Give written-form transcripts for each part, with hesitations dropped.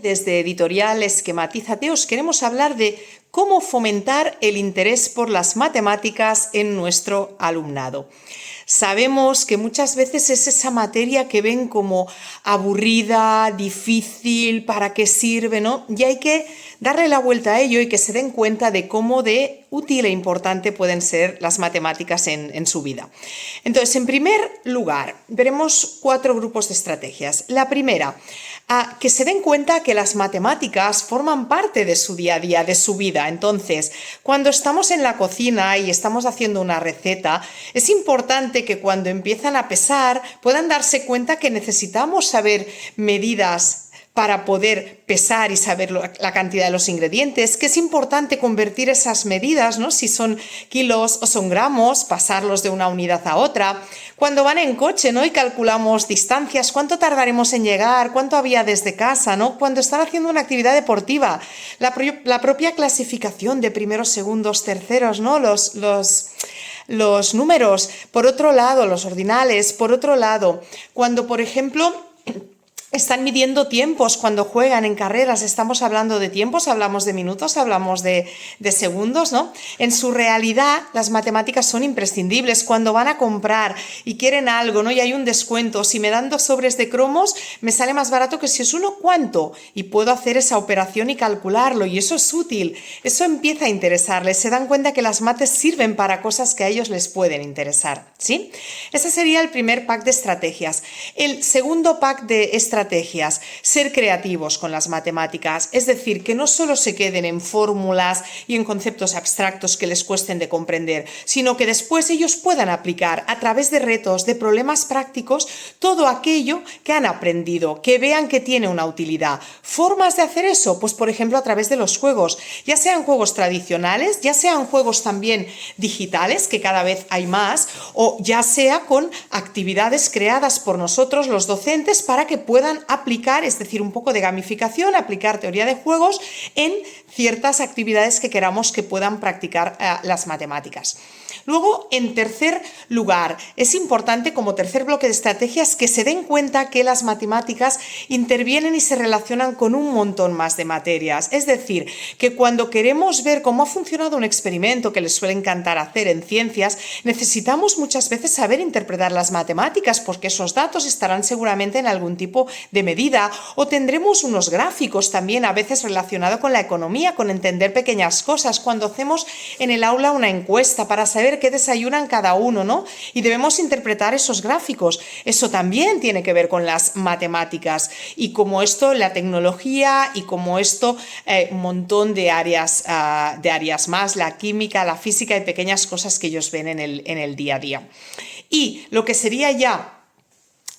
Desde Editorial Esquematízate os queremos hablar de cómo fomentar el interés por las matemáticas en nuestro alumnado. Sabemos que muchas veces es esa materia que ven como aburrida, difícil, para qué sirve, ¿no? Y hay que darle la vuelta a ello y que se den cuenta de cómo de útil e importante pueden ser las matemáticas en su vida. Entonces, en primer lugar, veremos 4 grupos de estrategias. La primera, que se den cuenta que las matemáticas forman parte de su día a día, de su vida. Entonces, cuando estamos en la cocina y estamos haciendo una receta, es importante que cuando empiezan a pesar puedan darse cuenta que necesitamos saber medidas para poder pesar y saber la cantidad de los ingredientes, que es importante convertir esas medidas, ¿no? Si son kilos o son gramos, pasarlos de una unidad a otra. Cuando van en coche, ¿no? Y calculamos distancias, cuánto tardaremos en llegar, cuánto había desde casa, ¿no? Cuando están haciendo una actividad deportiva, la propia clasificación de primeros, segundos, terceros, ¿no? Los números, por otro lado, los ordinales, por otro lado, cuando, por ejemplo, están midiendo tiempos cuando juegan en carreras, estamos hablando de tiempos, hablamos de minutos, hablamos de segundos, ¿no? En su realidad, las matemáticas son imprescindibles. Cuando van a comprar y quieren algo, ¿no? Y hay un descuento, si me dan 2 sobres de cromos, me sale más barato que si es uno, ¿cuánto? Y puedo hacer esa operación y calcularlo, y eso es útil. Eso empieza a interesarles, se dan cuenta que las mates sirven para cosas que a ellos les pueden interesar, ¿sí? Ese sería el primer pack de estrategias. El segundo pack de estrategias, ser creativos con las matemáticas, es decir, que no solo se queden en fórmulas y en conceptos abstractos que les cuesten de comprender, sino que después ellos puedan aplicar a través de retos, de problemas prácticos, todo aquello que han aprendido, que vean que tiene una utilidad. ¿Formas de hacer eso? Pues por ejemplo a través de los juegos, ya sean juegos tradicionales, ya sean juegos también digitales, que cada vez hay más, o ya sea con actividades creadas por nosotros los docentes para que puedan aplicar, es decir, un poco de gamificación, aplicar teoría de juegos en ciertas actividades que queramos que puedan practicar las matemáticas. Luego, en tercer lugar, es importante como tercer bloque de estrategias que se den cuenta que las matemáticas intervienen y se relacionan con un montón más de materias. Es decir, que cuando queremos ver cómo ha funcionado un experimento, que les suele encantar hacer en ciencias, necesitamos muchas veces saber interpretar las matemáticas porque esos datos estarán seguramente en algún tipo de medida, o tendremos unos gráficos también a veces relacionados con la economía, con entender pequeñas cosas. Cuando hacemos en el aula una encuesta para saber qué desayunan cada uno, ¿no? Y debemos interpretar esos gráficos. Eso también tiene que ver con las matemáticas, y como esto la tecnología, y como esto un montón de áreas más, la química, la física y pequeñas cosas que ellos ven en el día a día. Y lo que sería ya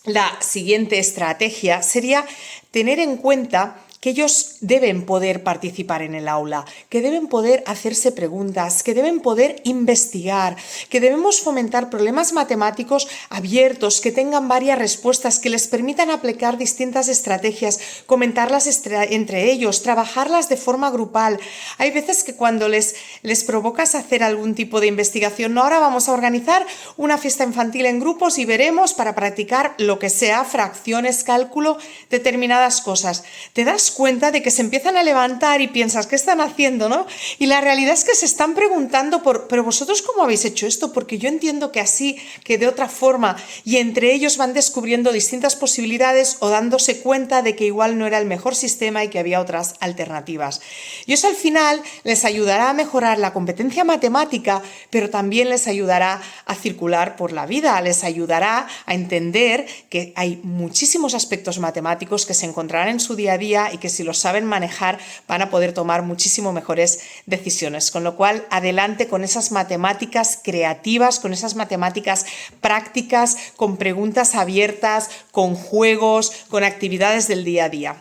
la siguiente estrategia sería tener en cuenta que ellos deben poder participar en el aula, que deben poder hacerse preguntas, que deben poder investigar, que debemos fomentar problemas matemáticos abiertos, que tengan varias respuestas, que les permitan aplicar distintas estrategias, comentarlas entre ellos, trabajarlas de forma grupal. Hay veces que cuando les provocas hacer algún tipo de investigación, no, ahora vamos a organizar una fiesta infantil en grupos y veremos para practicar lo que sea, fracciones, cálculo, determinadas cosas. Te das cuenta de que se empiezan a levantar y piensas, ¿qué están haciendo, no? Y la realidad es que se están preguntando pero vosotros ¿cómo habéis hecho esto? Porque yo entiendo que así, que de otra forma, y entre ellos van descubriendo distintas posibilidades o dándose cuenta de que igual no era el mejor sistema y que había otras alternativas. Y eso al final les ayudará a mejorar la competencia matemática, pero también les ayudará a circular por la vida, les ayudará a entender que hay muchísimos aspectos matemáticos que se encontrarán en su día a día y que si lo saben manejar van a poder tomar muchísimo mejores decisiones. Con lo cual, adelante con esas matemáticas creativas, con esas matemáticas prácticas, con preguntas abiertas, con juegos, con actividades del día a día.